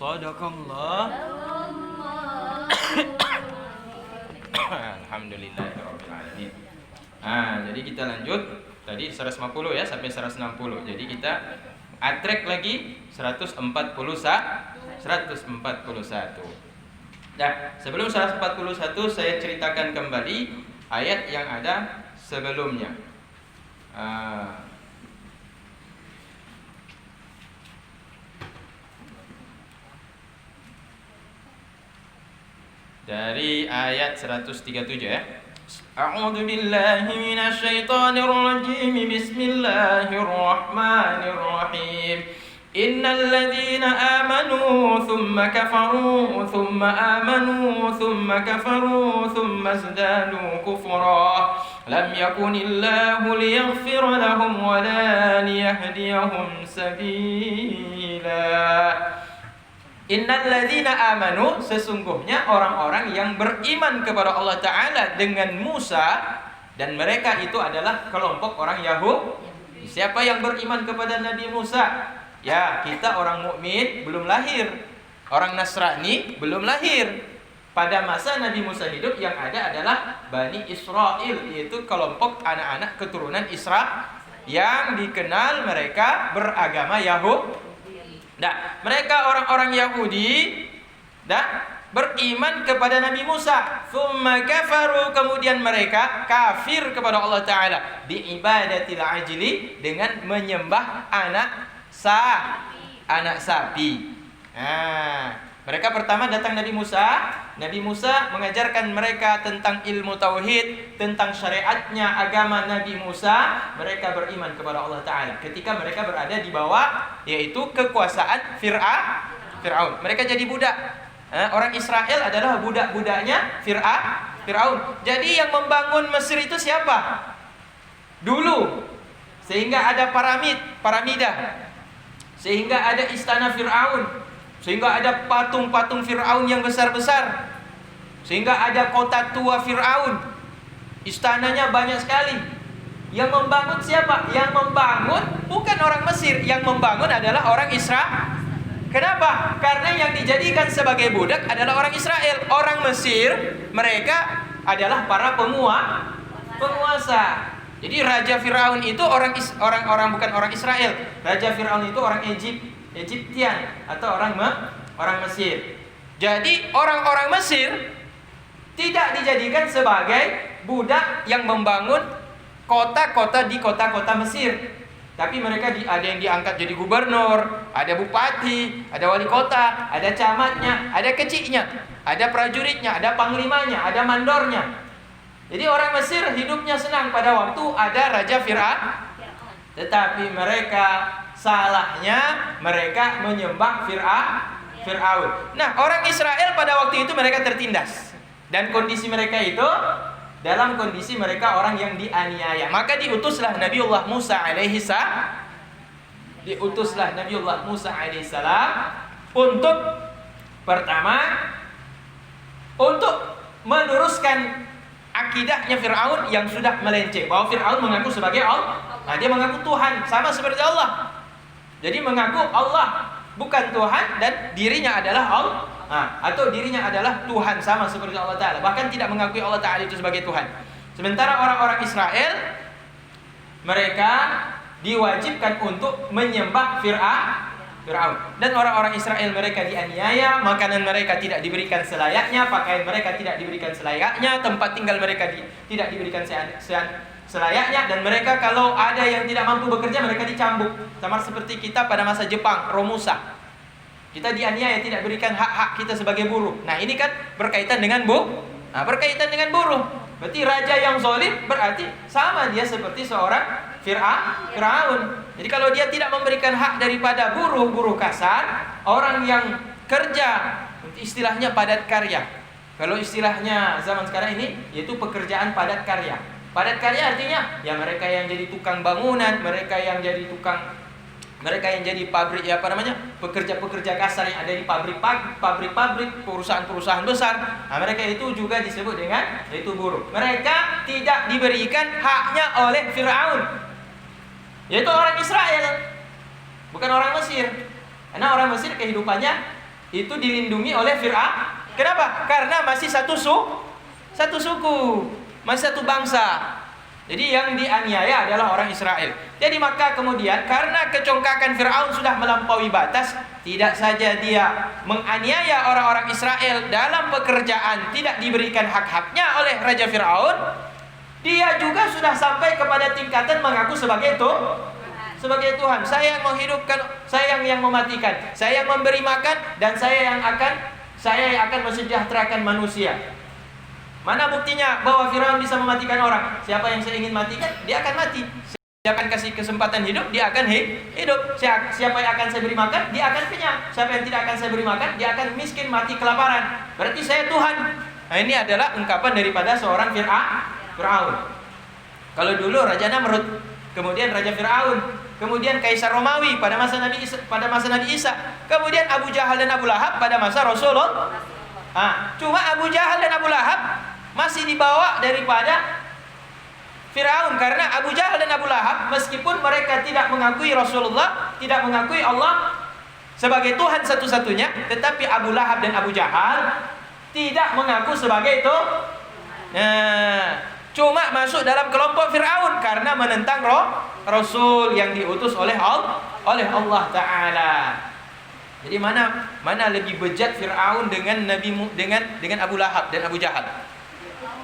Sadaqallah. Alhamdulillahirabbil alamin. Jadi kita lanjut tadi 150 ya sampai 160. Jadi kita atrek lagi 141. Nah, sebelum 141 saya ceritakan kembali ayat yang ada sebelumnya. Dari ayat 137 ya. A'udzu billahi minasy syaithanir rajim. Bismillahirrahmanirrahim. Innal ladzina amanu thumma kafaru thumma amanu thumma kafaru thumma izdadu kufra lam yakunillahu liyaghfira lahum wa la liyahdiyahum sabila. Innal ladzina amanu, sesungguhnya orang-orang yang beriman kepada Allah Ta'ala dengan Musa, dan mereka itu adalah kelompok orang Yahudi. Siapa yang beriman kepada Nabi Musa? Ya, kita orang mukmin belum lahir. Orang Nasrani belum lahir. Pada masa Nabi Musa hidup yang ada adalah Bani Israel, yaitu kelompok anak-anak keturunan Isra yang dikenal mereka beragama Yahudi. Nah, mereka orang-orang Yahudi beriman kepada Nabi Musa. Thumma kafaru, kemudian mereka kafir kepada Allah Ta'ala bi ibadatil ajli, dengan menyembah anak sapi. Mereka pertama datang Nabi Musa. Nabi Musa mengajarkan mereka tentang ilmu tauhid, tentang syariatnya agama Nabi Musa. Mereka beriman kepada Allah Ta'ala ketika mereka berada di bawah, yaitu kekuasaan Fir'aun. Mereka jadi budak. Orang Israel adalah budak-budaknya Fir'aun. Jadi yang membangun Mesir itu siapa? Dulu. Sehingga ada piramida. Sehingga ada istana Fir'aun. Sehingga ada patung-patung Fir'aun yang besar-besar. Sehingga ada kota tua Fir'aun. Istananya banyak sekali. Yang membangun siapa? Yang membangun bukan orang Mesir. Yang membangun adalah orang Israel. Kenapa? Karena yang dijadikan sebagai budak adalah orang Israel. Orang Mesir, mereka adalah para penguasa. Jadi Raja Fir'aun itu orang bukan orang Israel. Raja Fir'aun itu orang Egyptian atau orang Mesir. Jadi orang-orang Mesir tidak dijadikan sebagai budak yang membangun kota-kota di kota-kota Mesir. Tapi mereka ada yang diangkat jadi gubernur, ada bupati, ada wali kota, ada camatnya, ada keciknya, ada prajuritnya, ada panglimanya, ada mandornya. Jadi orang Mesir hidupnya senang pada waktu ada Raja Fir'aun. Tetapi mereka salahnya mereka menyembah Fir'aun. Nah, orang Israel pada waktu itu mereka tertindas. Dan kondisi mereka itu dalam kondisi mereka orang yang dianiaya. Maka diutuslah Nabiullah Musa alaihi salam untuk pertama untuk meneruskan akidahnya Fir'aun yang sudah melenceng, bahwa Fir'aun mengaku sebagai Allah. Nah, dia mengaku Tuhan sama seperti Allah. Jadi mengaku Allah bukan Tuhan dan dirinya adalah Allah. Atau dirinya adalah Tuhan sama seperti Allah Ta'ala. Bahkan tidak mengakui Allah Ta'ala itu sebagai Tuhan. Sementara orang-orang Israel, mereka diwajibkan untuk menyembah Fir'aun. Dan orang-orang Israel mereka dianiaya, makanan mereka tidak diberikan selayaknya, pakaian mereka tidak diberikan selayaknya, tempat tinggal mereka tidak diberikan selayaknya, dan mereka kalau ada yang tidak mampu bekerja mereka dicambuk. Sama seperti kita pada masa Jepang, Romusa. Kita dianiaya, tidak berikan hak-hak kita sebagai buruh. Nah, ini kan berkaitan dengan berkaitan dengan buruh. Berarti raja yang zalim berarti sama dia seperti seorang Fir'aun. Jadi kalau dia tidak memberikan hak daripada buruh kasar, orang yang kerja, istilahnya padat karya. Kalau istilahnya zaman sekarang ini yaitu pekerjaan padat karya. Padat karya artinya ya mereka yang jadi tukang bangunan, mereka yang jadi pabrik, pekerja-pekerja kasar yang ada di pabrik-pabrik, perusahaan-perusahaan besar. Nah, mereka itu juga disebut dengan yaitu buruh. Mereka tidak diberikan haknya oleh Fir'aun, yaitu orang Israel, bukan orang Mesir. Karena orang Mesir kehidupannya itu dilindungi oleh Fir'aun. Kenapa? Karena masih satu suku, masih satu bangsa. Jadi yang dianiaya adalah orang Israel. Jadi maka kemudian karena kecongkakan Fir'aun sudah melampaui batas, tidak saja dia menganiaya orang-orang Israel dalam pekerjaan, tidak diberikan hak-haknya oleh Raja Fir'aun, dia juga sudah sampai kepada tingkatan mengaku sebagai Tuhan. Saya yang menghidupkan, saya yang mematikan, saya yang memberi makan, dan saya yang akan mensejahterakan manusia. Mana buktinya bahwa Firaun bisa mematikan orang? Siapa yang saya ingin matikan, dia akan mati. Siapa yang kasih kesempatan hidup, dia akan hidup. Siapa yang akan saya beri makan, dia akan kenyang. Siapa yang tidak akan saya beri makan, dia akan miskin, mati kelaparan. Berarti saya Tuhan. Nah, ini adalah ungkapan daripada seorang Firaun. Kalau dulu Raja Namrud, kemudian Raja Firaun, kemudian Kaisar Romawi pada masa Nabi Isa, kemudian Abu Jahal dan Abu Lahab pada masa Rasulullah. Cuma Abu Jahal dan Abu Lahab masih dibawa daripada Firaun, karena Abu Jahal dan Abu Lahab meskipun mereka tidak mengakui Rasulullah, tidak mengakui Allah sebagai Tuhan satu-satunya, tetapi Abu Lahab dan Abu Jahal tidak mengaku sebagai itu. Cuma masuk dalam kelompok Firaun karena menentang Rasul yang diutus oleh Allah Ta'ala. Jadi mana lebih bejat Firaun dengan Abu Lahab dan Abu Jahal?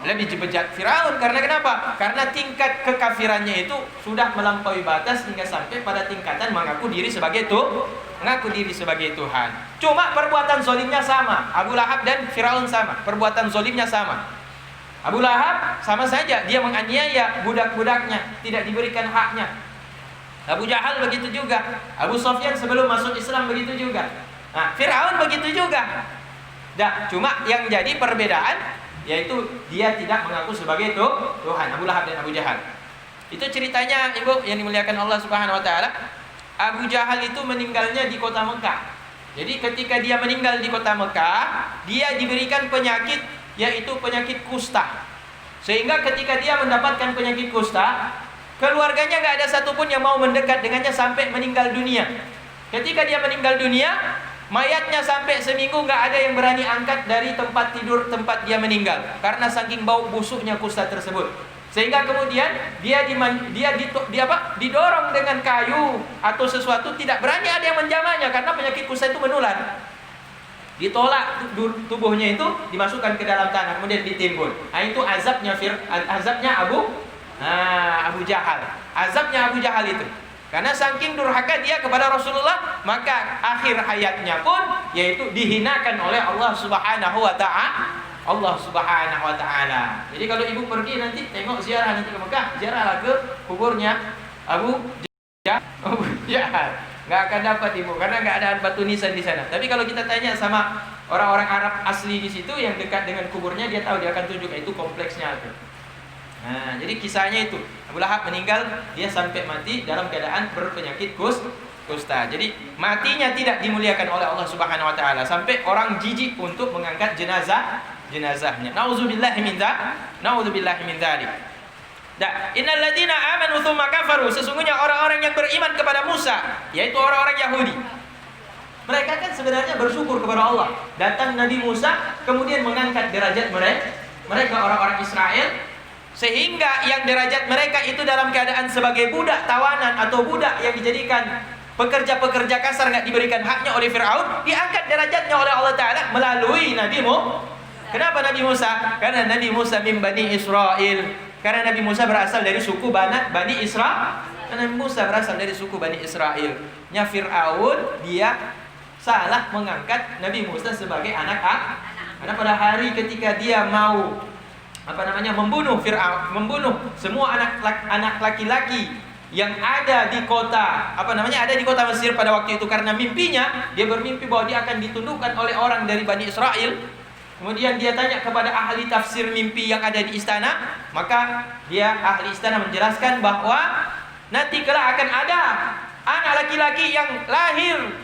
Lebih bejat Firaun. Karena kenapa? Karena tingkat kekafirannya itu sudah melampaui batas hingga sampai pada tingkatan mengaku diri sebagai Tuhan. Cuma perbuatan zolimnya sama. Abu Lahab dan Firaun sama. Perbuatan zolimnya sama. Abu Lahab sama saja, dia menganiaya budak-budaknya, tidak diberikan haknya. Abu Jahal begitu juga. Abu Sufyan sebelum masuk Islam begitu juga. Firaun begitu juga. Cuma yang jadi perbedaan yaitu dia tidak mengaku sebagai Tuhan. Abu Lahab dan Abu Jahal. Itu ceritanya, Ibu yang dimuliakan Allah Subhanahu wa taala. Abu Jahal itu meninggalnya di kota Mekah. Jadi ketika dia meninggal di kota Mekah, dia diberikan penyakit, yaitu penyakit kusta. Sehingga ketika dia mendapatkan penyakit kusta, keluarganya nggak ada satupun yang mau mendekat dengannya sampai meninggal dunia. Ketika dia meninggal dunia, mayatnya sampai seminggu nggak ada yang berani angkat dari tempat tidur tempat dia meninggal, karena saking bau busuknya kusta tersebut. Sehingga kemudian dia didorong dengan kayu atau sesuatu, tidak berani ada yang menjamahnya karena penyakit kusta itu menular. Ditolak tubuhnya itu, dimasukkan ke dalam tanah, kemudian ditimbun. Itu azabnya Abu Jahal. Azabnya Abu Jahal itu. Karena saking durhaka dia kepada Rasulullah, maka akhir hayatnya pun yaitu dihinakan oleh Allah Subhanahu wa taala. Jadi kalau ibu pergi nanti tengok ziarah nanti ke Mekah, ziarahlah ke kuburnya Abu Jahal. Nggak akan dapat ibu, karena nggak ada batu nisan di sana. Tapi kalau kita tanya sama orang-orang Arab asli di situ yang dekat dengan kuburnya, dia tahu, dia akan tunjuk itu kompleksnya itu. Jadi kisahnya itu Abu Lahab meninggal, dia sampai mati dalam keadaan berpenyakit kusta. Jadi matinya tidak dimuliakan oleh Allah Subhanahu wa taala, sampai orang jijik untuk mengangkat jenazahnya. Nauzubillahi min dzalik. Innal ladzina amanu tsumma kafaru, sesungguhnya orang-orang yang beriman kepada Musa, yaitu orang-orang Yahudi. Mereka kan sebenarnya bersyukur kepada Allah. Datang Nabi Musa kemudian mengangkat derajat mereka orang-orang Israel, sehingga yang derajat mereka itu dalam keadaan sebagai budak tawanan atau budak yang dijadikan pekerja-pekerja kasar, nggak diberikan haknya oleh Firaun, diangkat derajatnya oleh Allah Ta'ala melalui Nabi Musa. Kenapa Nabi Musa? Karena Nabi Musa min Bani Israel. Karena Nabi Musa berasal dari suku Bani Israel. Karena Nabi Musa berasal dari suku Bani Israel. Nya Firaun dia salah mengangkat Nabi Musa sebagai anak. Karena pada hari ketika dia mau membunuh Firaun, membunuh semua anak laki-laki yang ada di kota Mesir pada waktu itu, karena mimpinya dia bermimpi bahwa dia akan ditundukkan oleh orang dari Bani Israel. Kemudian dia tanya kepada ahli tafsir mimpi yang ada di istana, maka ahli istana menjelaskan bahwa nanti kelak akan ada anak laki-laki yang lahir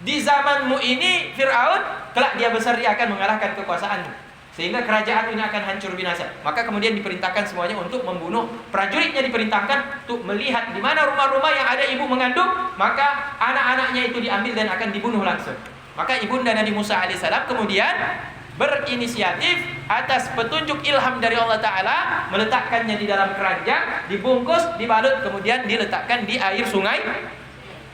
di zamanmu ini, Firaun, kelak dia besar, dia akan mengalahkan kekuasaanmu, sehingga kerajaan ini akan hancur binasa. Maka kemudian diperintahkan semuanya untuk membunuh. Prajuritnya diperintahkan untuk melihat di mana rumah-rumah yang ada ibu mengandung, maka anak-anaknya itu diambil dan akan dibunuh langsung. Maka ibunda Nabi Musa alaihissalam kemudian berinisiatif atas petunjuk ilham dari Allah Ta'ala, meletakkannya di dalam keranjang, dibungkus, dibalut, kemudian diletakkan di air sungai.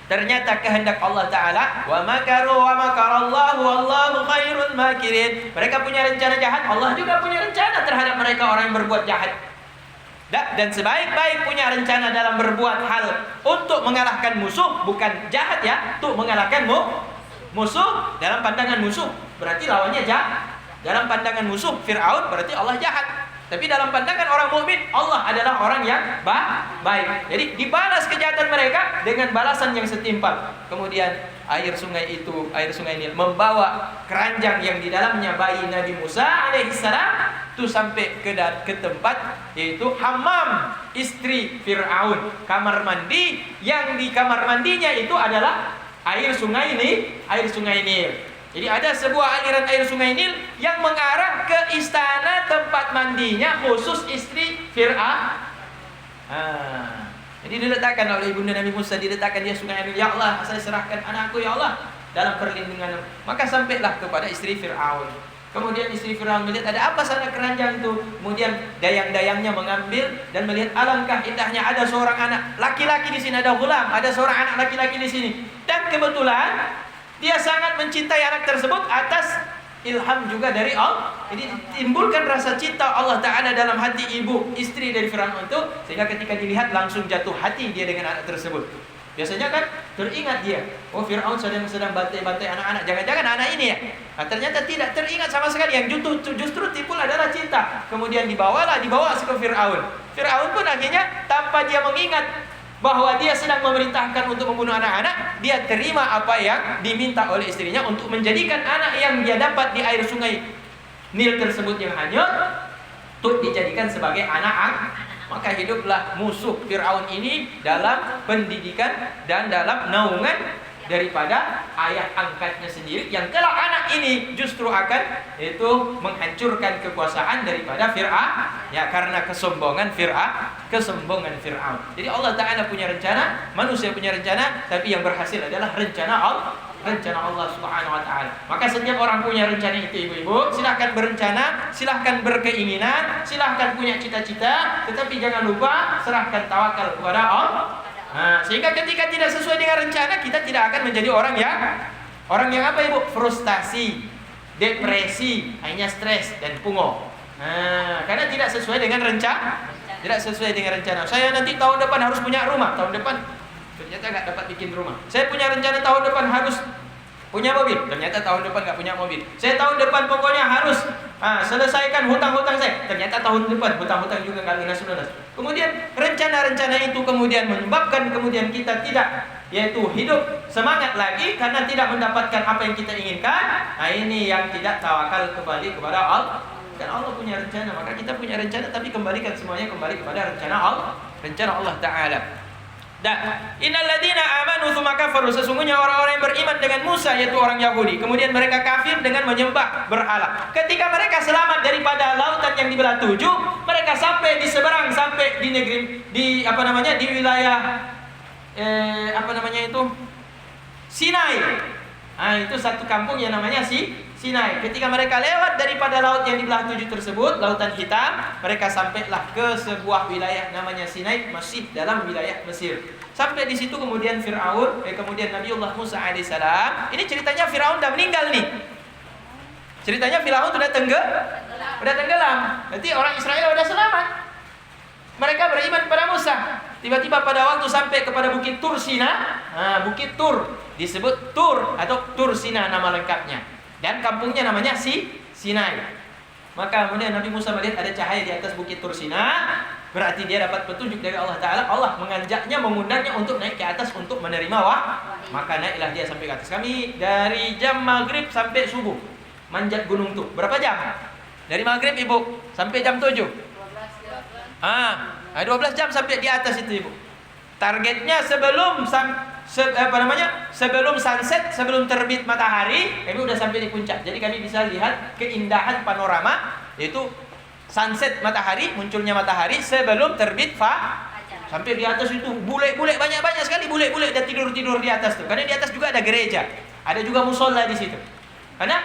Ternyata kehendak Allah Ta'ala, wa makaru wa makarallahu wallahu khairul makirin. Mereka punya rencana jahat, Allah juga punya rencana terhadap mereka orang yang berbuat jahat. Dan sebaik-baik punya rencana dalam berbuat hal untuk mengalahkan musuh, bukan jahat ya, untuk mengalahkan musuh dalam pandangan musuh berarti lawannya jahat. Dalam pandangan musuh Fir'aun berarti Allah jahat. Tapi dalam pandangan orang mukmin Allah adalah orang yang baik. Jadi dibalas kejahatan mereka dengan balasan yang setimpal. Kemudian air sungai Nil membawa keranjang yang di dalamnya bayi Nabi Musa alaihissalam itu sampai ke tempat yaitu hammam istri Fir'aun, kamar mandi yang di kamar mandinya itu adalah air sungai Nil. Jadi ada sebuah aliran air sungai Nil yang mengarah ke istana tempat mandinya khusus istri Fir'aun. Jadi diletakkan oleh ibunda Nabi Musa, diletakkan dia sungai Nil. Ya Allah, saya serahkan anakku ya Allah dalam perlindungan. Maka sampailah kepada istri Fir'aun. Kemudian istri Fir'aun melihat ada apa sana keranjang itu. Kemudian dayang-dayangnya mengambil dan melihat alangkah indahnya ada seorang anak laki-laki di sini, ada ghulam, ada seorang anak laki-laki di sini. Dan kebetulan dia sangat mencintai anak tersebut atas ilham juga dari Allah. Jadi timbulkan rasa cinta Allah Ta'ala dalam hati ibu istri dari Fir'aun itu, sehingga ketika dilihat langsung jatuh hati dia dengan anak tersebut. Biasanya kan teringat dia, oh Fir'aun sedang bantai-bantai anak-anak, jangan-jangan anak ini ya. Nah, ternyata tidak teringat sama sekali. Yang justru timbul adalah cinta. Kemudian dibawa ke Fir'aun. Fir'aun pun akhirnya tanpa dia mengingat bahwa dia sedang memerintahkan untuk membunuh anak-anak, dia terima apa yang diminta oleh istrinya untuk menjadikan anak yang dia dapat di air sungai Nil tersebut yang hanyut untuk dijadikan sebagai anak. Maka hiduplah musuh Fir'aun ini dalam pendidikan dan dalam naungan daripada ayah angkatnya sendiri, yang kelak anak ini justru akan itu menghancurkan kekuasaan daripada Fir'aun ya, karena kesombongan Fir'aun. Jadi Allah Ta'ala punya rencana, manusia punya rencana, tapi yang berhasil adalah rencana Allah Subhanahu wa Ta'ala. Maka setiap orang punya rencana itu, ibu-ibu, silahkan berencana, silahkan berkeinginan, silahkan punya cita-cita, tetapi jangan lupa serahkan tawakal kepada Allah. Sehingga ketika tidak sesuai dengan rencana, kita tidak akan menjadi orang yang apa, ibu? Frustasi, depresi, hanya stres dan pungo. Karena tidak sesuai dengan rencana. Saya nanti tahun depan harus punya rumah, tahun depan ternyata nggak dapat bikin rumah. Saya punya rencana tahun depan harus punya mobil, ternyata tahun depan nggak punya mobil. Saya tahun depan pokoknya harus selesaikan hutang-hutang saya, ternyata tahun depan hutang-hutang juga nggak lunas. Kemudian rencana-rencana itu kemudian menyebabkan kemudian kita tidak yaitu hidup semangat lagi karena tidak mendapatkan apa yang kita inginkan. Ini yang tidak tawakal kembali kepada Allah. Dan Allah punya rencana, maka kita punya rencana, tapi kembalikan semuanya kembali kepada rencana Allah Ta'ala. Dan innal ladzina amanu tsumma kafaru, sesungguhnya orang-orang yang beriman dengan Musa yaitu orang Yahudi, kemudian mereka kafir dengan menyembah berhala. Ketika mereka selamat daripada lautan yang dibelah 7, mereka sampai di seberang, sampai di negeri di wilayah Sinai. Itu satu kampung yang namanya Sinai. Ketika mereka lewat daripada laut yang dibelah 7 tersebut, lautan hitam, mereka sampailah ke sebuah wilayah namanya Sinai, masih dalam wilayah Mesir. Sampai di situ kemudian kemudian Nabiullah Musa alaihissalam. Ini ceritanya Firaun udah meninggal nih. Ceritanya Firaun udah tenggelam. Berarti orang Israel udah selamat. Mereka beriman pada Musa. Tiba-tiba pada waktu sampai kepada Bukit Tur Sina, Bukit Tur disebut Tur atau Tur Sina nama lengkapnya. Dan kampungnya namanya Sinai. Maka kemudian Nabi Musa melihat ada cahaya di atas Bukit Tur Sina, berarti dia dapat petunjuk dari Allah Ta'ala. Allah mengajaknya, mengundangnya untuk naik ke atas untuk menerima maka naiklah dia sampai ke atas. Kami dari jam maghrib sampai subuh manjat gunung tuh. Berapa jam? Dari maghrib, ibu, sampai jam 7. 12 jam sampai di atas itu, ibu. Targetnya sebelum sunset, sebelum terbit matahari, kami udah sampai di puncak. Jadi kami bisa lihat keindahan panorama, yaitu sunset matahari, munculnya matahari sebelum terbit sampai di atas itu bule-bule, banyak sekali bule-bule dan tidur di atas tuh. Karena di atas juga ada gereja. Ada juga musola di situ. Karena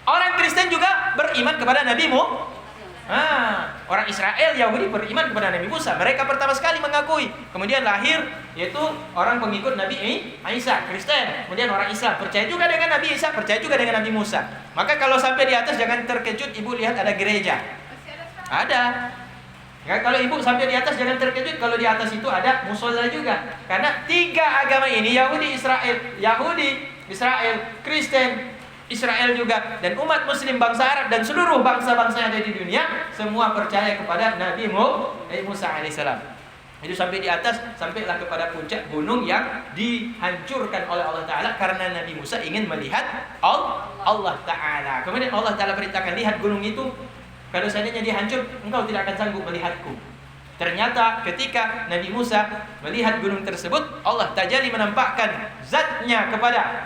orang Kristen juga beriman kepada Nabi Musa. Orang Israel, Yahudi beriman kepada Nabi Musa. Mereka pertama sekali mengakui. Kemudian lahir, yaitu orang pengikut Nabi Isa, Kristen. Kemudian orang Islam percaya juga dengan Nabi Isa, percaya juga dengan Nabi Musa. Maka kalau sampai di atas jangan terkejut, ibu lihat ada gereja. Ada. Ya, kalau ibu sampai di atas jangan terkejut kalau di atas itu ada musola juga. Karena tiga agama ini, Yahudi, Israel, Kristen, Israel juga, dan umat muslim bangsa Arab dan seluruh bangsa-bangsa yang ada di dunia semua percaya kepada Nabi Musa alaihissalam. Itu sampai di atas, sampailah kepada puncak gunung yang dihancurkan oleh Allah Ta'ala karena Nabi Musa ingin melihat Allah Ta'ala. Kemudian Allah Ta'ala perintahkan, lihat gunung itu, kalau seandainya dihancur engkau tidak akan sanggup melihatku. Ternyata ketika Nabi Musa melihat gunung tersebut, Allah Ta'ala menampakkan zatnya kepada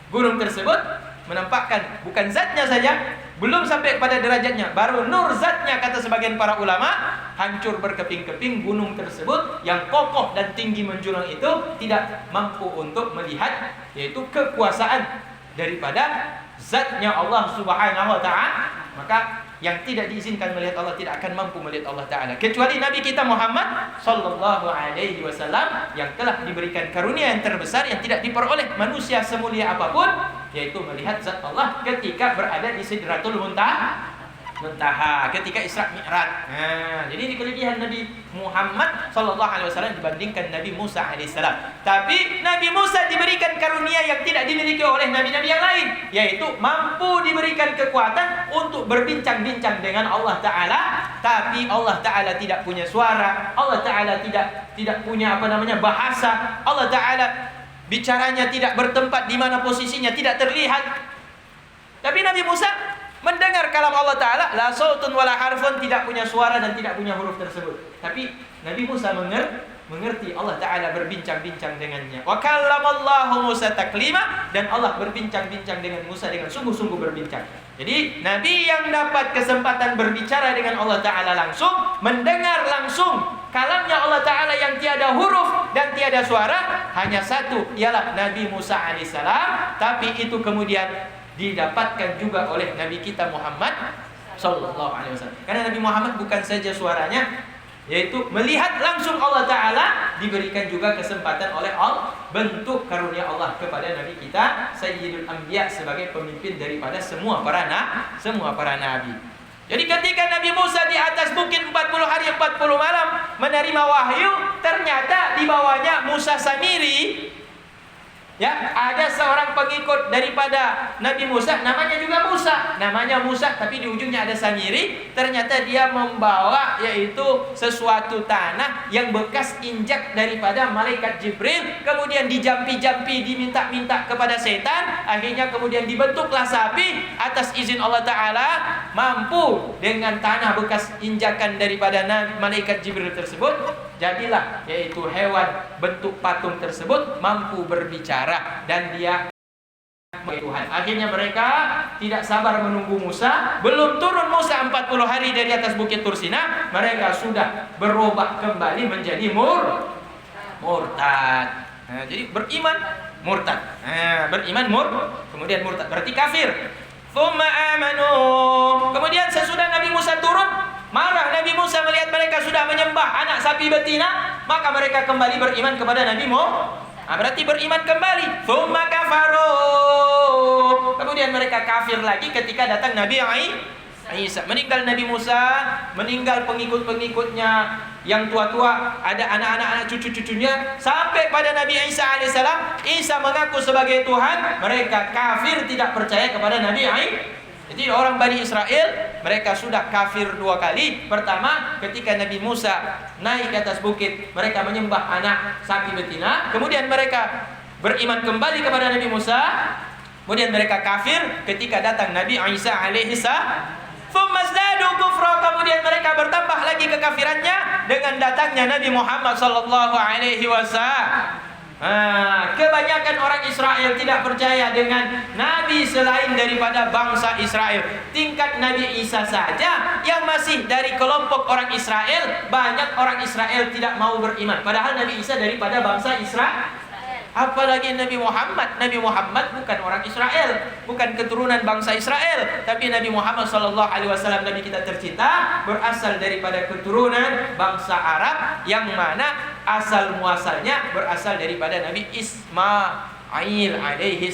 gunung tersebut, menampakkan bukan zatnya saja, belum sampai kepada derajatnya, baru nur zatnya, kata sebagian para ulama, hancur berkeping-keping gunung tersebut yang kokoh dan tinggi menjulang itu tidak mampu untuk melihat, yaitu kekuasaan daripada zatnya Allah Subhanahu wa Ta'ala. Maka yang tidak diizinkan melihat Allah tidak akan mampu melihat Allah Ta'ala, kecuali Nabi kita Muhammad Sallallahu Alaihi Wasallam yang telah diberikan karunia yang terbesar yang tidak diperoleh manusia semulia apapun, yaitu melihat zat Allah ketika berada di Sidratul Muntaha, ketika Isra Mi'raj. Jadi ini kelebihan Nabi Muhammad Sallallahu Alaihi Wasallam dibandingkan Nabi Musa Alaihissalam. Tapi Nabi Musa diberikan karunia yang tidak dimiliki oleh nabi-nabi yang lain, yaitu mampu diberikan kekuatan untuk berbincang-bincang dengan Allah Ta'ala. Tapi Allah Ta'ala tidak punya suara, Allah Ta'ala tidak punya bahasa, Allah Ta'ala bicaranya tidak bertempat di mana posisinya, tidak terlihat. Tapi Nabi Musa mendengar kalam Allah Ta'ala, la sautun wala harfun, tidak punya suara dan tidak punya huruf tersebut. Tapi Nabi Musa mengerti Allah Ta'ala berbincang-bincang dengannya. Wa kallamallahu Musa taklima, dan Allah berbincang-bincang dengan Musa dengan sungguh-sungguh berbincang. Jadi Nabi yang dapat kesempatan berbicara dengan Allah Ta'ala langsung, mendengar langsung kalamnya Allah Ta'ala yang tiada huruf dan tiada suara, hanya satu, ialah Nabi Musa alaihissalam. Tapi itu kemudian didapatkan juga oleh Nabi kita Muhammad Sallallahu Alaihi Wasallam. Karena Nabi Muhammad bukan saja suaranya, yaitu melihat langsung Allah Ta'ala, diberikan juga kesempatan oleh Allah, bentuk karunia Allah kepada Nabi kita Sayyidul Anbiya sebagai pemimpin daripada semua para nabi. Jadi ketika Nabi Musa di atas bukit 40 hari 40 malam menerima wahyu, ternyata di bawahnya Musa Samiri. Ya, ada seorang pengikut daripada Nabi Musa, namanya juga Musa, tapi di ujungnya ada Samiri. Ternyata dia membawa yaitu sesuatu tanah yang bekas injak daripada malaikat Jibril, kemudian dijampi-jampi, diminta-minta kepada setan, akhirnya kemudian dibentuklah sapi atas izin Allah Ta'ala, mampu dengan tanah bekas injakan daripada malaikat Jibril tersebut. Jadilah yaitu hewan bentuk patung tersebut mampu berbicara dan dia Tuhan. Akhirnya mereka tidak sabar menunggu Musa. Belum turun Musa 40 hari dari atas bukit Tursina, mereka sudah berubah kembali menjadi murtad. Jadi beriman murtad. Kemudian murtad berarti kafir. Tsumma amanu. Kemudian sesudah Nabi Musa turun, marah Nabi Musa melihat mereka sudah menyembah anak sapi betina, maka mereka kembali beriman kepada Nabi Musa. Berarti beriman kembali. Tsumma kafaru. Kemudian mereka kafir lagi ketika datang Nabi Isa. Meninggal Nabi Musa, meninggal pengikut-pengikutnya yang tua-tua, ada anak-anak cucu-cucunya, sampai pada Nabi Isa alaihissalam. Isa mengaku sebagai Tuhan, mereka kafir, tidak percaya kepada Nabi Isa. Jadi orang Bani Israel, mereka sudah kafir dua kali. Pertama, ketika Nabi Musa naik ke atas bukit, mereka menyembah anak sapi betina. Kemudian mereka beriman kembali kepada Nabi Musa. Kemudian mereka kafir ketika datang Nabi Isa alaihissalam. Kemudian mereka bertambah lagi kekafirannya dengan datangnya Nabi Muhammad Sallallahu Alaihi Wasallam. Kebanyakan orang Israel tidak percaya dengan Nabi selain daripada bangsa Israel. Tingkat Nabi Isa saja yang masih dari kelompok orang Israel, banyak orang Israel tidak mau beriman. Padahal Nabi Isa daripada bangsa Israel. Apalagi Nabi Muhammad. Nabi Muhammad bukan orang Israel, bukan keturunan bangsa Israel, tapi Nabi Muhammad sallallahu alaihi wasallam, Nabi kita tercinta, berasal daripada keturunan bangsa Arab, yang mana asal muasalnya berasal daripada Nabi Ismail alaihi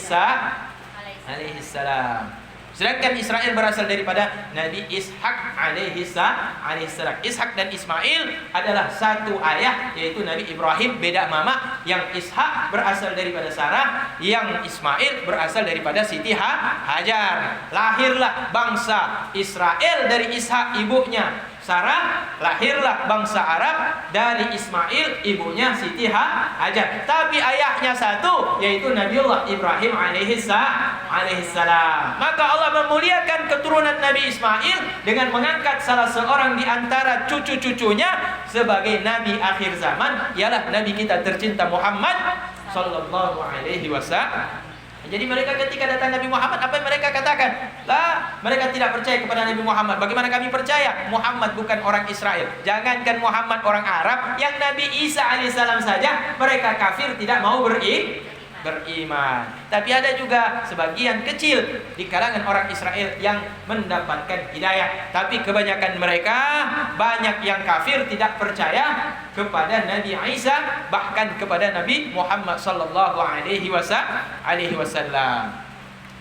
salam. Sedangkan Israel berasal daripada Nabi Ishak alaihi salam. Ishak dan Ismail adalah satu ayah, yaitu Nabi Ibrahim beda mama. Yang Ishak berasal daripada Sarah, yang Ismail berasal daripada Siti Hajar. Lahirlah bangsa Israel dari Ishak ibunya Sarah, lahirlah bangsa Arab dari Ismail, ibunya Siti Hajar. Tapi ayahnya satu, yaitu Nabiullah Ibrahim alaihi salam. Maka Allah memuliakan keturunan Nabi Ismail dengan mengangkat salah seorang di antara cucu-cucunya sebagai Nabi akhir zaman, ialah Nabi kita tercinta Muhammad sallallahu alaihi wasallam. Jadi mereka ketika datang Nabi Muhammad, apa yang mereka katakan? Lah, mereka tidak percaya kepada Nabi Muhammad. Bagaimana kami percaya? Muhammad bukan orang Israel. Jangankan Muhammad orang Arab, yang Nabi Isa alaihissalam saja mereka kafir, tidak mau beriman. Tapi ada juga sebagian kecil di kalangan orang Israel yang mendapatkan hidayah. Tapi kebanyakan mereka, banyak yang kafir, tidak percaya kepada Nabi Isa, bahkan kepada Nabi Muhammad sallallahu alaihi wasallam.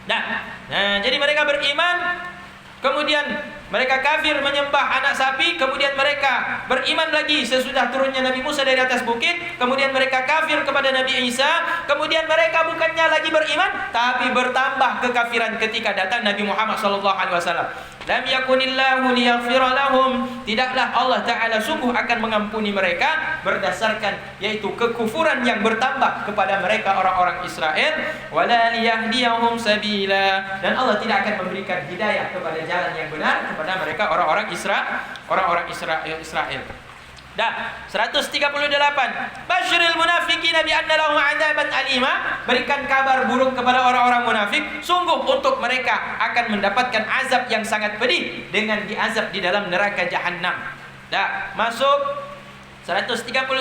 Nah, jadi mereka beriman, kemudian mereka kafir menyembah anak sapi, kemudian mereka beriman lagi sesudah turunnya Nabi Musa dari atas bukit, kemudian mereka kafir kepada Nabi Isa, kemudian mereka bukannya lagi beriman, tapi bertambah kekafiran ketika datang Nabi Muhammad SAW. Lam yakunillahu liyaghfira lahum, tidaklah Allah Ta'ala sungguh akan mengampuni mereka berdasarkan yaitu kekufuran yang bertambah kepada mereka orang-orang Israel, wala liyahdiyahum sabila, dan Allah tidak akan memberikan hidayah kepada jalan yang benar kepada mereka orang-orang Israel. Dah 138. Basyiril munafiqina bi anna lahum 'adzaban alima, berikan kabar buruk kepada orang-orang munafik, sungguh untuk mereka akan mendapatkan azab yang sangat pedih dengan diazab di dalam neraka jahanam. Dah masuk 139.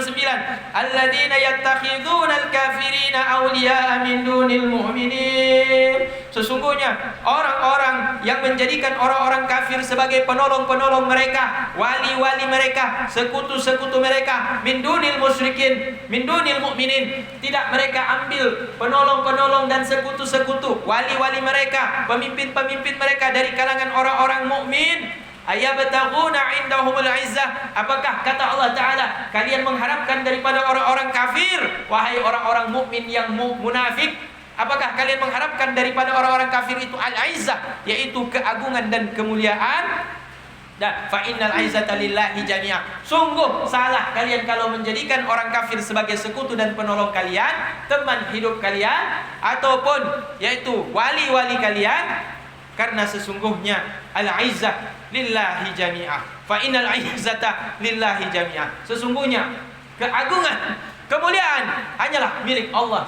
Alladzina yattakhidhuna al-kafirina awliya'a min dunil mu'minin. Sesungguhnya orang-orang yang menjadikan orang-orang kafir sebagai penolong-penolong mereka, wali-wali mereka, sekutu-sekutu mereka, min dunil musyrikin, min dunil mu'minin. Tidak mereka ambil penolong-penolong dan sekutu-sekutu, wali-wali mereka, pemimpin-pemimpin mereka dari kalangan orang-orang mukmin. Ayabtaghuna indahumul izzah, apakah kata Allah Ta'ala kalian mengharapkan daripada orang-orang kafir, wahai orang-orang mukmin yang munafik, apakah kalian mengharapkan daripada orang-orang kafir itu al-izzah, yaitu keagungan dan kemuliaan? Dan fa innal izzata lillahi jami'ah, sungguh salah kalian kalau menjadikan orang kafir sebagai sekutu dan penolong kalian, teman hidup kalian, ataupun yaitu wali-wali kalian, karena sesungguhnya al-izzah lillahi jami'ah. Fa innal izzata lillahi jami'ah, sesungguhnya keagungan, kemuliaan hanyalah milik Allah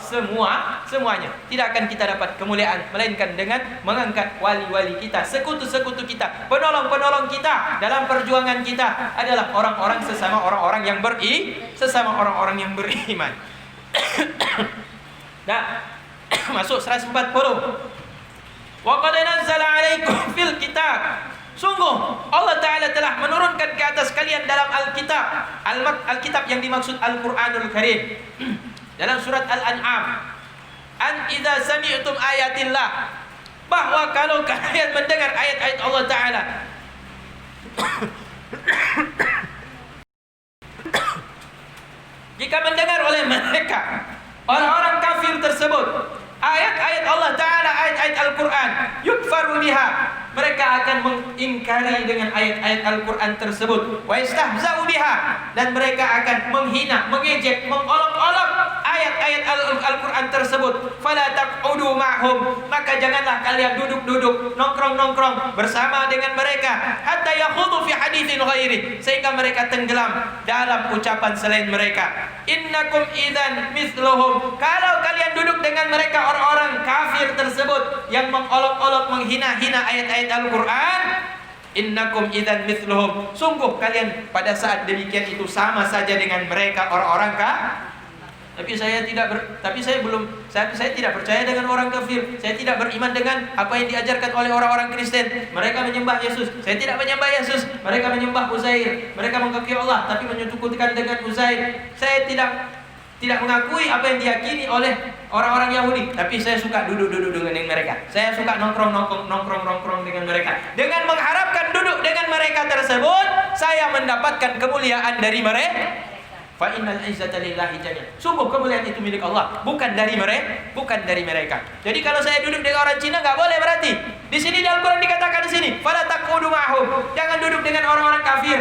semuanya. Tidak akan kita dapat kemuliaan melainkan dengan mengangkat wali-wali kita, sekutu-sekutu kita, penolong-penolong kita dalam perjuangan kita adalah orang-orang sesama orang-orang yang beriman. Nah, masuk 140. Wa qad nazzala 'alaikum fil kitab, sungguh Allah Ta'ala telah menurunkan ke atas kalian dalam Alkitab. Alkitab yang dimaksud Al-Quranul Karim. Dalam surat Al-An'am, an idza sami'tum ayatillah, bahwa kalau kalian mendengar ayat-ayat Allah Ta'ala, jika mendengar oleh mereka orang-orang kafir tersebut ayat-ayat Allah Ta'ala, ayat-ayat Al-Quran, yukfaru biha, mereka akan mengingkari dengan ayat-ayat Al-Quran tersebut, wa yastahza'u biha, dan mereka akan menghina, mengejek, mengolok-olok ayat-ayat Al-Quran tersebut. Fala taq'udu ma'hum, maka janganlah kalian duduk-duduk, nongkrong-nongkrong bersama dengan mereka, hatta yakhudu fi haditsin ghairi, sehingga mereka tenggelam dalam ucapan selain mereka. Innakum idzan mithluhum, kalau kalian duduk dengan mereka orang-orang kafir tersebut yang mengolok-olok, menghina-hina ayat-ayat Al-Quran, innakum idzan mithluhum, sungguh kalian pada saat demikian itu sama saja dengan mereka orang-orang Saya tidak percaya dengan orang kafir. Saya tidak beriman dengan apa yang diajarkan oleh orang-orang Kristen. Mereka menyembah Yesus. Saya tidak menyembah Yesus. Mereka menyembah Uzair. Mereka mengakui Allah tapi menyekutukan dengan Uzair. Saya tidak mengakui apa yang diyakini oleh orang-orang Yahudi, tapi saya suka duduk-duduk dengan mereka. Saya suka nongkrong dengan mereka. Dengan mengharapkan duduk dengan mereka tersebut, saya mendapatkan kemuliaan dari mereka. Fa innal izzata lillahi jami'an. Sungguh kemuliaan itu milik Allah, bukan dari mereka. Jadi kalau saya duduk dengan orang Cina nggak boleh berarti. Di sini di Al-Qur'an dikatakan di sini, fala taqudu ma'hum. Jangan duduk dengan orang-orang kafir.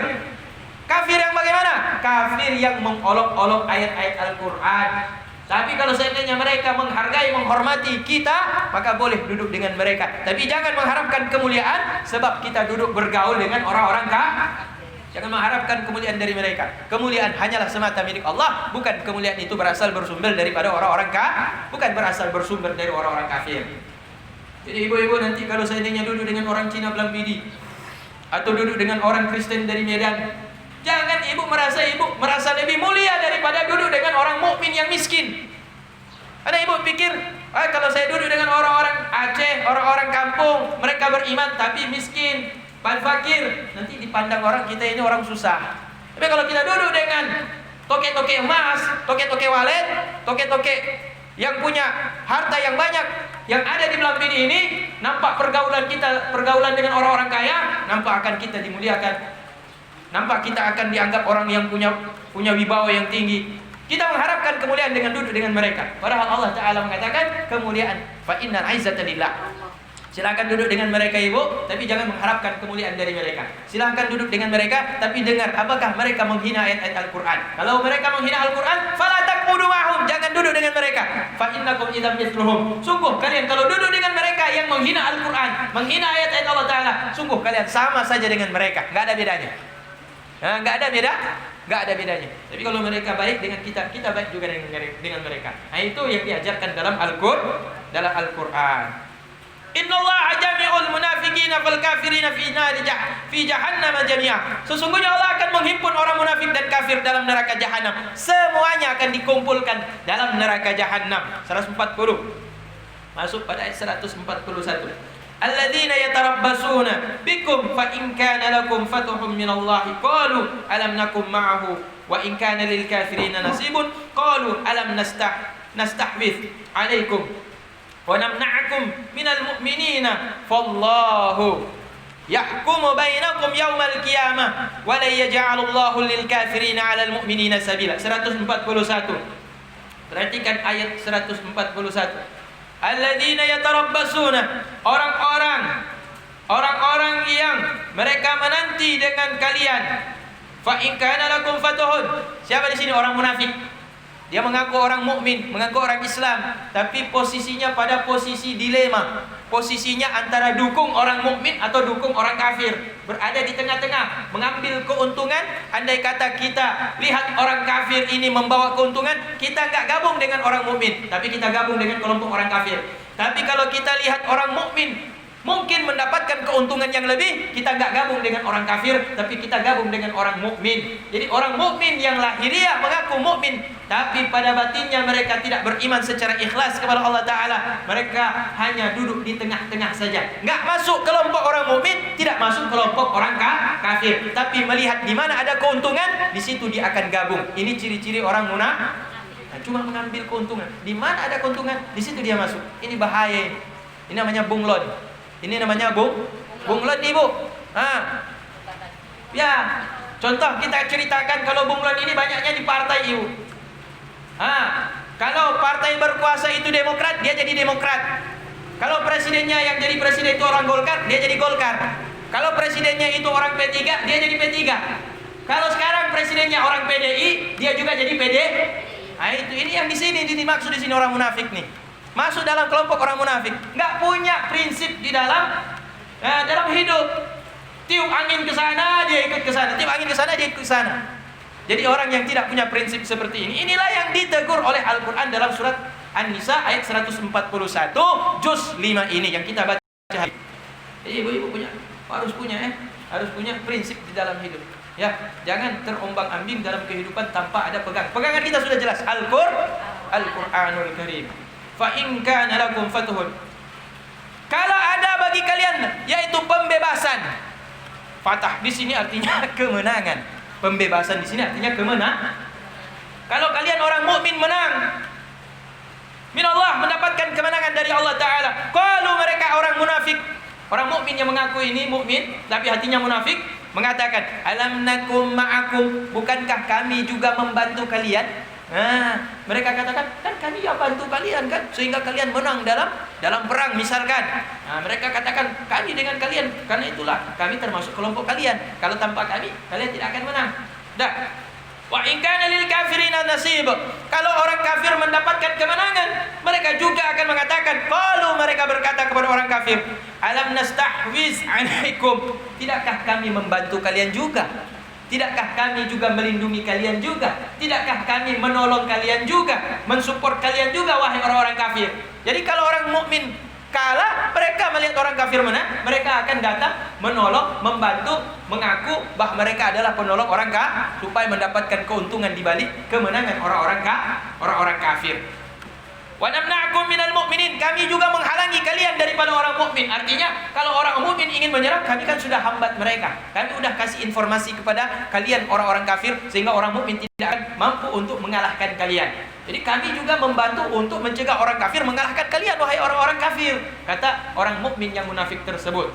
Kafir yang bagaimana? Kafir yang mengolok-olok ayat-ayat Al-Qur'an. Tapi kalau seandainya mereka menghargai, menghormati kita, maka boleh duduk dengan mereka. Tapi jangan mengharapkan kemuliaan sebab kita duduk bergaul dengan orang-orang kafir. Jangan mengharapkan kemuliaan dari mereka. Kemuliaan hanyalah semata milik Allah. Bukan kemuliaan itu bersumber daripada orang-orang kafir. Bukan bersumber dari orang-orang kafir. Jadi ibu-ibu nanti kalau seandainya duduk dengan orang Cina Belampidi atau duduk dengan orang Kristen dari Medan, jangan ibu merasa lebih mulia daripada duduk dengan orang mukmin yang miskin. Ada ibu pikir, kalau saya duduk dengan orang-orang Aceh, orang-orang kampung, mereka beriman tapi miskin, fakir, nanti dipandang orang kita ini orang susah. Tapi kalau kita duduk dengan toke-toke emas, toke-toke walet, toke-toke yang punya harta yang banyak, yang ada di Belampidi ini, nampak pergaulan dengan orang-orang kaya, nampak akan kita dimuliakan. Nampak kita akan dianggap orang yang punya wibawa yang tinggi. Kita mengharapkan kemuliaan dengan duduk dengan mereka. Padahal Allah Ta'ala mengatakan kemuliaan fa innal izzata lillah. Silakan duduk dengan mereka ibu, tapi jangan mengharapkan kemuliaan dari mereka. Silakan duduk dengan mereka, tapi dengar apakah mereka menghina ayat-ayat Al-Quran. Kalau mereka menghina Al-Quran, fala taqudu ma'hum. Jangan duduk dengan mereka. Fa innakum idzam mithluhum. Sungguh kalian kalau duduk dengan mereka yang menghina Al-Quran, menghina ayat-ayat Allah Ta'ala, sungguh kalian sama saja dengan mereka. Enggak ada bedanya. Enggak ada bedanya. Tapi kalau mereka baik dengan kita baik juga dengan mereka. Nah, itu yang diajarkan dalam Al-Quran. Innallaha jami'ul munafiqina wal kafirina fi jahannam jami'a. Sesungguhnya Allah akan menghimpun orang munafik dan kafir dalam neraka jahanam. Semuanya akan dikumpulkan dalam neraka jahanam. 140. Masuk pada ayat 141. Alladzina yatarabbasuna bikum fa in kana lakum fathun minallahi qalu alam nakum ma'ahu wa in kana lil kafirina nasibun qalu alam nastahwith 'alaikum wa namna'akum minal mu'minina fallahu yahkumu bainakum yawmal qiyamah wa la yaj'alullahu lil kafirina 'alal mu'minina sabila. 141. Perhatikan ayat 141. Alladzina yatarabbasuna, orang-orang yang mereka menanti dengan kalian. Fa in kana lakum fatuhun. Siapa di sini orang munafik? Dia mengaku orang mukmin, mengaku orang Islam, tapi posisinya pada posisi dilema. Posisinya antara dukung orang mukmin atau dukung orang kafir. Berada di tengah-tengah, mengambil keuntungan. Andai kata kita lihat orang kafir ini membawa keuntungan, kita enggak gabung dengan orang mukmin, tapi kita gabung dengan kelompok orang kafir. Tapi kalau kita lihat orang mukmin mungkin mendapatkan keuntungan yang lebih, kita enggak gabung dengan orang kafir, tapi kita gabung dengan orang mukmin. Jadi orang mukmin yang lahiriah mengaku mukmin, tapi pada batinnya mereka tidak beriman secara ikhlas kepada Allah Ta'ala. Mereka hanya duduk di tengah-tengah saja, enggak masuk kelompok orang mukmin, tidak masuk kelompok orang kafir, tapi melihat di mana ada keuntungan, di situ dia akan gabung. Ini ciri-ciri orang munafik. Cuma mengambil keuntungan. Di mana ada keuntungan, di situ dia masuk. Ini bahaya. Ini namanya bunglon. Ini namanya bunglon ibu. Ya, contoh kita ceritakan kalau bunglon ini banyaknya di partai ibu. Kalau partai berkuasa itu Demokrat, dia jadi Demokrat. Kalau presidennya yang jadi presiden itu orang Golkar, dia jadi Golkar. Kalau presidennya itu orang P3, dia jadi P3. Kalau sekarang presidennya orang PDI, dia juga jadi PDI. Ini yang di sini dimaksud di sini orang munafik nih. Masuk dalam kelompok orang munafik, nggak punya prinsip di dalam hidup. Tiup angin ke sana, dia ikut ke sana. Tiup angin ke sana, dia ikut ke sana. Jadi orang yang tidak punya prinsip seperti ini, inilah yang ditegur oleh Al-Quran dalam surat An-Nisa ayat 141 juz 5 ini yang kita baca. Jadi ibu-ibu harus punya prinsip di dalam hidup. Ya, jangan terombang-ambing dalam kehidupan tanpa ada pegangan kita sudah jelas. Al-Qur'anul Karim. Fa in kana lakum fathun. Kalau ada bagi kalian yaitu pembebasan. Fatah di sini artinya kemenangan. Pembebasan di sini artinya kemenangan. Kalau kalian orang mukmin menang, min Allah, mendapatkan kemenangan dari Allah Ta'ala. Kalau mereka orang munafik, orang mukmin yang mengaku ini mukmin tapi hatinya munafik, mengatakan, alam nakum ma'akum, bukankah kami juga membantu kalian? Mereka katakan, kan kami ya bantu kalian kan, sehingga kalian menang dalam perang misalkan. Mereka katakan, kami dengan kalian, karena itulah kami termasuk kelompok kalian. Kalau tanpa kami, kalian tidak akan menang. Dah. Wa in kana lil kafirina nasib. Kalau orang kafir mendapatkan kemenangan, mereka juga akan mengatakan, kalau mereka berkata kepada orang kafir, alam nastahwiz alaikum, tidakkah kami membantu kalian juga? Tidakkah kami juga melindungi kalian juga? Tidakkah kami menolong kalian juga, mensupport kalian juga, wahai orang-orang kafir? Jadi kalau orang mukmin kalah, mereka melihat orang kafir menang, mereka akan datang menolong, membantu, mengaku bahwa mereka adalah penolong orang kafir supaya mendapatkan keuntungan di balik kemenangan orang-orang kafir. Wa namna'akum minal mu'minin, kami juga menghalangi kalian daripada orang mukmin. Artinya kalau orang mukmin ingin menyerang, kami kan sudah hambat mereka. Kami sudah kasih informasi kepada kalian orang-orang kafir sehingga orang mukmin tidak akan mampu untuk mengalahkan kalian. Jadi kami juga membantu untuk mencegah orang kafir mengalahkan kalian, wahai orang-orang kafir, kata orang mukmin yang munafik tersebut.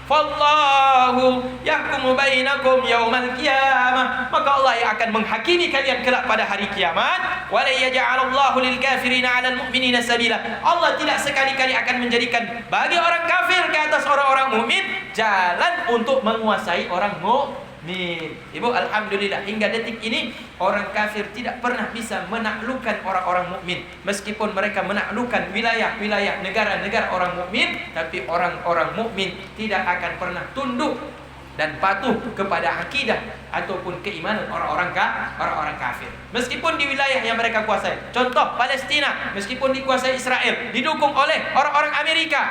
Fallahu yahkumu bainakum yaumal qiyamah, maka Allah yang akan menghakimi kalian kelak pada hari kiamat. Wa la yaj'alallahu lil kafirina 'alal mu'minina sabila, Allah tidak sekali-kali akan menjadikan bagi orang kafir ke atas orang-orang mukmin jalan untuk menguasai orang mukmin. Ibu, alhamdulillah hingga detik ini orang kafir tidak pernah bisa menaklukkan orang-orang mukmin. Meskipun mereka menaklukkan wilayah-wilayah negara-negara orang mukmin, tapi orang-orang mukmin tidak akan pernah tunduk dan patuh kepada akidah ataupun keimanan orang-orang kafir. Meskipun di wilayah yang mereka kuasai, contoh Palestina, meskipun dikuasai Israel, didukung oleh orang-orang Amerika,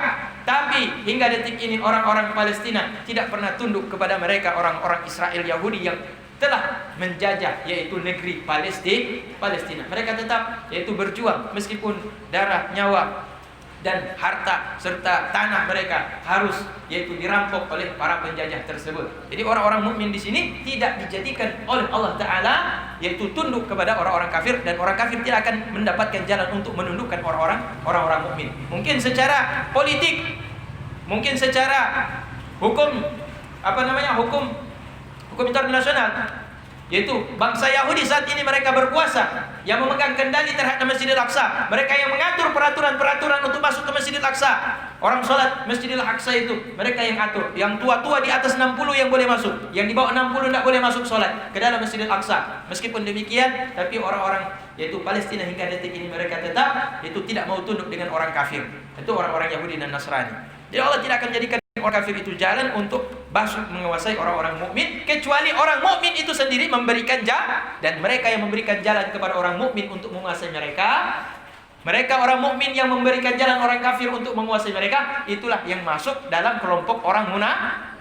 tapi hingga detik ini orang-orang Palestina tidak pernah tunduk kepada mereka orang-orang Israel Yahudi yang telah menjajah yaitu negeri Palestina. Mereka tetap yaitu berjuang meskipun darah, nyawa dan harta serta tanah mereka harus yaitu dirampok oleh para penjajah tersebut. Jadi orang-orang mukmin di sini tidak dijadikan oleh Allah Ta'ala yaitu tunduk kepada orang-orang kafir, dan orang kafir tidak akan mendapatkan jalan untuk menundukkan orang-orang mukmin. Mungkin secara politik, mungkin secara hukum hukum internasional, yaitu bangsa Yahudi saat ini mereka berkuasa, yang memegang kendali terhadap Masjidil Aqsa. Mereka yang mengatur peraturan-peraturan untuk masuk ke Masjidil Aqsa. Orang sholat Masjidil Aqsa itu mereka yang atur. Yang tua-tua di atas 60 yang boleh masuk, yang di bawah 60 tidak boleh masuk sholat ke dalam Masjidil Aqsa. Meskipun demikian, tapi orang-orang yaitu Palestina hingga detik ini mereka tetap itu tidak mau tunduk dengan orang kafir. Itu orang-orang Yahudi dan Nasrani. Jadi Allah tidak akan menjadikan orang kafir itu jalan untuk masuk menguasai orang-orang mukmin, kecuali orang mukmin itu sendiri memberikan jalan, dan mereka yang memberikan jalan kepada orang mukmin untuk menguasai mereka. Mereka orang mukmin yang memberikan jalan orang kafir untuk menguasai mereka, itulah yang masuk dalam kelompok orang munafik.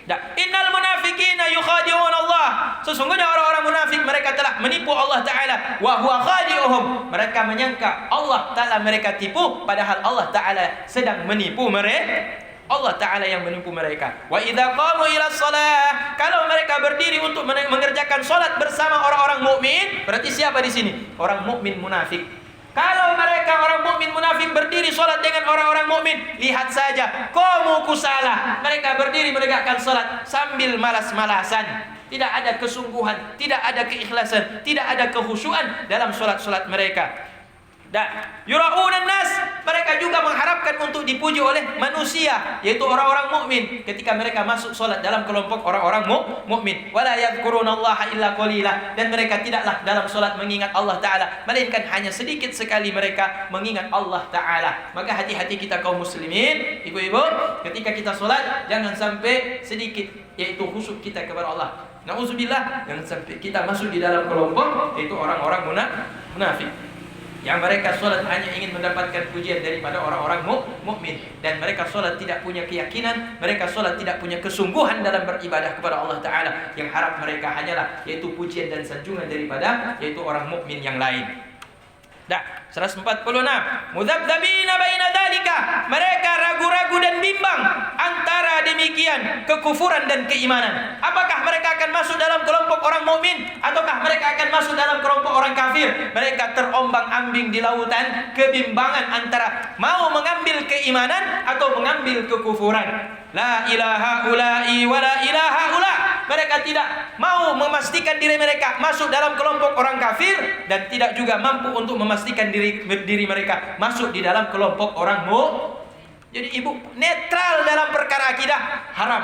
Innal munafiqina yukhadi'un Allah. Sesungguhnya orang-orang munafik mereka telah menipu Allah Ta'ala. Wa huwa khadi'uhum. Mereka menyangka Allah Ta'ala mereka tipu, padahal Allah Ta'ala sedang menipu mereka. Allah Ta'ala yang menipu mereka. Wa idza qamu ila shalah, kalau mereka berdiri untuk mengerjakan salat bersama orang-orang mukmin, berarti siapa di sini? Orang mukmin munafik. Kalau mereka orang mukmin munafik berdiri salat dengan orang-orang mukmin, lihat saja, qamu kusala, mereka berdiri menegakkan salat sambil malas-malasan. Tidak ada kesungguhan, tidak ada keikhlasan, tidak ada kekhusyuan dalam salat-salat mereka. Dan yura'unan nas, mereka juga mengharapkan untuk dipuji oleh manusia, yaitu orang-orang mukmin ketika mereka masuk salat dalam kelompok orang-orang mukmin. Wala yadhkurunallaha illa qalila, dan mereka tidaklah dalam salat mengingat Allah Ta'ala, melainkan hanya sedikit sekali mereka mengingat Allah Ta'ala. Maka hati-hati kita kaum muslimin, ibu-ibu, ketika kita salat jangan sampai sedikit yaitu khusyuk kita kepada Allah. Nauzubillah, jangan sampai kita masuk di dalam kelompok yaitu orang-orang munafik. Yang mereka sholat hanya ingin mendapatkan pujian daripada orang-orang mukmin, dan mereka sholat tidak punya keyakinan, mereka sholat tidak punya kesungguhan dalam beribadah kepada Allah Ta'ala. Yang harap mereka hanyalah yaitu pujian dan sanjungan daripada yaitu orang mukmin yang lain. Dah, 146. Mudzabdzabina baina dzalika. Mereka ragu-ragu dan bimbang antara demikian kekufuran dan keimanan. Apakah mereka akan masuk dalam kelompok orang mukmin ataukah mereka akan masuk dalam kelompok orang kafir? Mereka terombang-ambing di lautan kebimbangan antara mau mengambil keimanan atau mengambil kekufuran. La ilaha ula'i wa la ilaha ula. Mereka tidak mau memastikan diri mereka masuk dalam kelompok orang kafir dan tidak juga mampu untuk memastikan diri mereka masuk di dalam kelompok orang Jadi ibu netral dalam perkara akidah haram.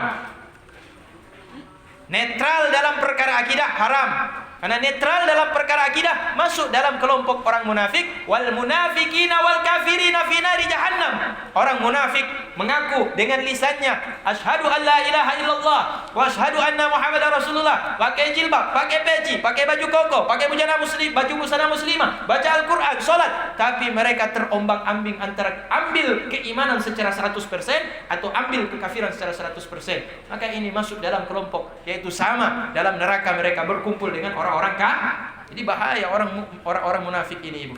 Netral dalam perkara akidah haram. Karena netral dalam perkara akidah masuk dalam kelompok orang munafik. Wal munafiqina wal kafirina fi nari jahannam. Orang munafik mengaku dengan lisannya asyhadu an la ilaha illallah wa asyhadu anna muhammadar rasulullah, pakai jilbab, pakai peci, pakai baju koko, pakai baju busana muslimah, baca Al-Qur'an, salat, tapi mereka terombang-ambing antara ambil keimanan secara 100% atau ambil kekafiran secara 100%. Maka ini masuk dalam kelompok yaitu sama dalam neraka mereka berkumpul dengan orang-orang Jadi bahaya orang-orang munafik ini, ibu.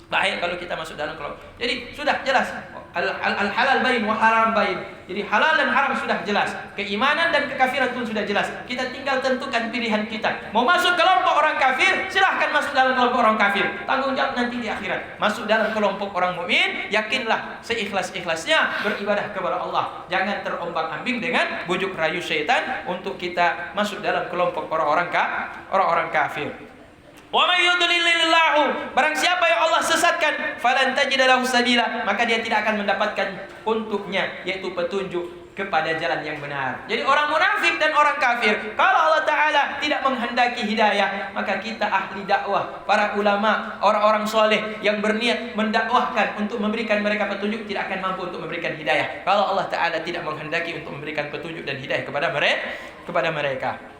Bahaya kalau kita masuk dalam kelompok. Jadi sudah jelas al-halal bain wa haram bain. Jadi halal dan haram sudah jelas. Keimanan dan kekafiran pun sudah jelas. Kita tinggal tentukan pilihan kita. Mau masuk kelompok orang kafir, silahkan masuk dalam kelompok orang kafir. Tanggung jawab nanti di akhirat. Masuk dalam kelompok orang mukmin, yakinlah seikhlas-ikhlasnya beribadah kepada Allah. Jangan terombang-ambing dengan bujuk rayu syaitan untuk kita masuk dalam kelompok orang-orang kafir. Wa may yudlilillahu, barang siapa yang Allah sesatkan, falan tajida lahu sabila, maka dia tidak akan mendapatkan untuknya yaitu petunjuk kepada jalan yang benar. Jadi orang munafik dan orang kafir, kalau Allah Ta'ala tidak menghendaki hidayah, maka kita ahli dakwah, para ulama, orang-orang soleh yang berniat mendakwahkan untuk memberikan mereka petunjuk tidak akan mampu untuk memberikan hidayah kalau Allah Ta'ala tidak menghendaki untuk memberikan petunjuk dan hidayah kepada mereka.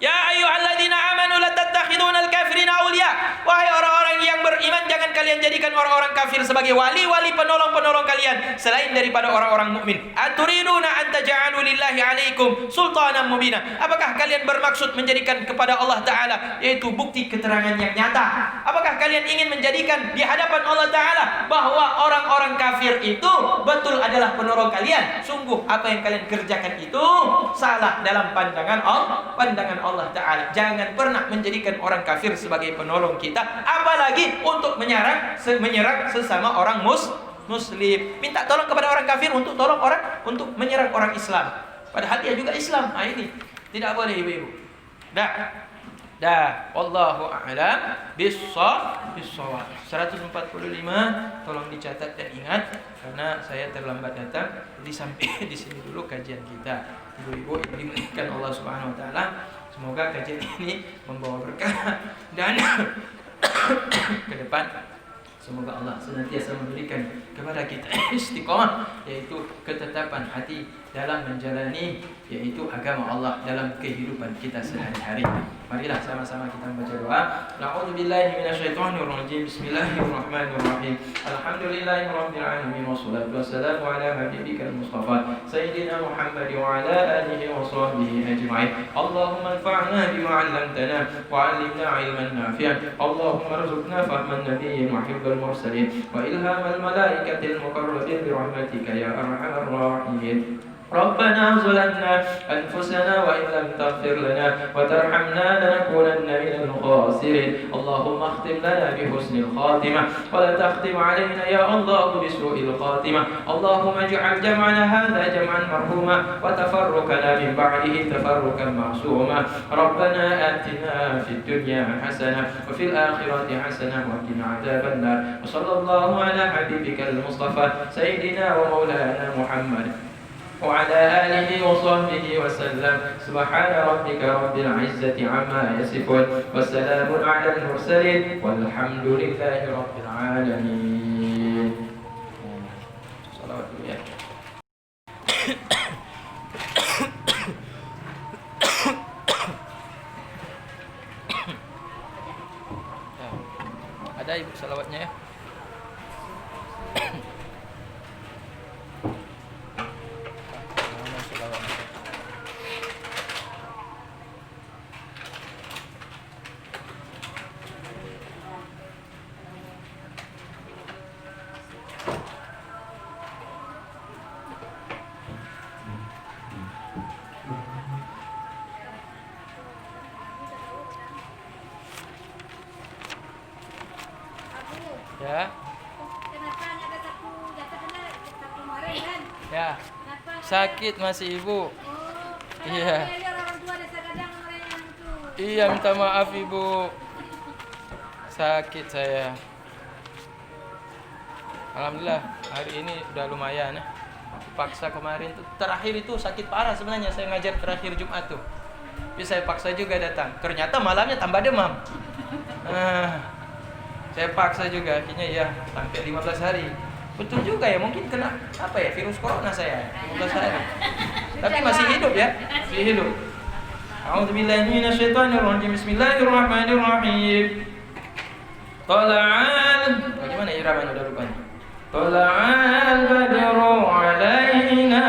Ya ayyuhalladzina amanu la tattakhidunal kafirina awliya. Wahai orang-orang yang beriman, jangan kalian jadikan orang-orang kafir sebagai wali-wali penolong-penolong kalian selain daripada orang-orang mukmin. Aturiduna an taj'alu lillahi 'alaikum sultanan mubina. Apakah kalian bermaksud menjadikan kepada Allah Ta'ala yaitu bukti keterangan yang nyata? Apakah kalian ingin menjadikan di hadapan Allah Ta'ala bahwa orang-orang kafir itu betul adalah penolong kalian? Sungguh apa yang kalian kerjakan itu salah dalam pandangan Allah Ta'ala. Jangan pernah menjadikan orang kafir sebagai penolong kita, apalagi untuk menyerang sesama orang muslim. Minta tolong kepada orang kafir untuk menyerang orang Islam, padahal dia juga Islam. Ini tidak boleh, ibu-ibu. Wallahu a'lam bissawab. 145 tolong dicatat dan ingat karena saya terlambat datang. Jadi sampai di sini dulu kajian kita. Ibu-ibu yang dimuliakan Allah Subhanahu wa taala, semoga kajian ini membawa berkah dan ke depan semoga Allah senantiasa memberikan kepada kita istiqomah, yaitu ketetapan hati dalam menjalani yaitu agama Allah dalam kehidupan kita sehari-hari. Marilah sama-sama kita membaca doa. A'udzubillahi minasyaitonir rajim. Bismillahirrahmanirrahim. Alhamdulillahirabbil alamin wassalatu wassalamu ala habibikal mustafa sayyidina Muhammad wa ala alihi wa sahbihi ajma'in. Allahumma anfa'na bima 'allamtana wa 'allimna 'ilman nafi'an. Allahumma arzuqna fahman nabiyyin wa hifdzal mursalin wa ilhamal malaikatil muqarrabin bi rahmatika ya arhamar rahimin. ربنا ظلمنا أنفسنا وإن لم تغفر لنا وترحمنا لنكونن من الخاسرين. اللهم اختم لنا بحسن الخاتمة ولا تختم علينا يا الله بسوء الخاتمة. اللهم اجعل جمعنا هذا جمعا مرحوما وتفرقنا من بعده تفرقا معصوما. ربنا آتنا في الدنيا حسنة وفي الآخرة حسنة وقنا عذاب النار. وصلى الله على حبيبك المصطفى سيدنا ومولانا محمد وعلى آله وصحبه وسلم. سبحان ربك رب العزة عما يصفون والسلام على المرسلين والحمد لله رب العالمين. صلوات الله. Ada ibu salawatnya ya? Ya. Sakit masih Ibu. Iya. Iya, minta maaf Ibu. Sakit saya. Alhamdulillah hari ini udah lumayan ya. Paksa kemarin tuh terakhir itu sakit parah sebenarnya, saya ngajar terakhir Jumat tuh. Tapi saya paksa juga datang. Ternyata malamnya tambah demam. Saya paksa juga akhirnya ya sampai 15 hari. Betul juga ya, mungkin kena apa ya, virus corona saya 15 hari. Tapi masih hidup ya, masih hidup. A'udzubillahi minasyaitonirrajim. Bismillahirrahmanirrahim. Bagaimana iraman udah lupa nih. Tala'al badru 'alaina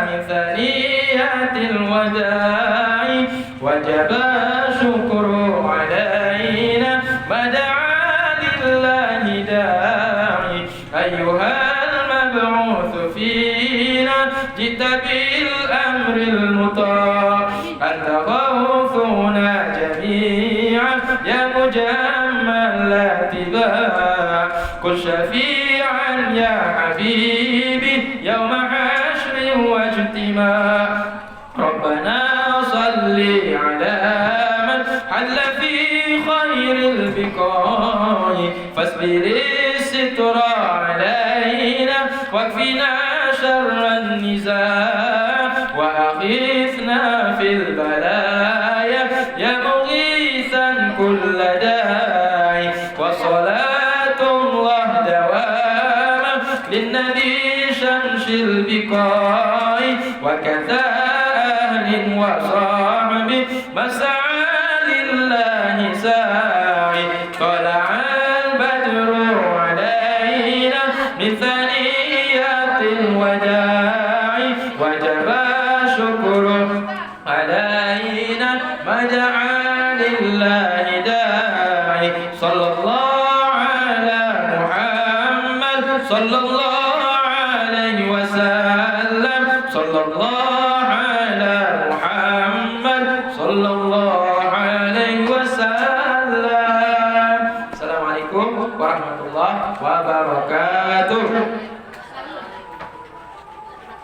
min thaniyatil wada'i wajaba syukru 'alaina mada'a lillahi da'i ayyuhal mab'utsu fina jita bil amril muta' anta khawfuna jami'an ya mujammal atiba' kul syafi'an ya habibi yawma hashri wa ijtima' rabbana salli ala man halla fi khairil biqa'i fasbiri sitra alayna wakfina syarran niza' wa akhifna fil balaya ya mughithan kulla da'i wa salatullah dawama linnadi syamsil biqa'i wa kadha ahlin wa sahbi mas'a lillahi sa'i tala'al badru alayna min thaniyatil wada'i wajaba syukru alayna mada'a lillahi da'i sallallahu ala Muhammad sallallahu alaihi wasallam sallallahu ala Muhammad sallallahu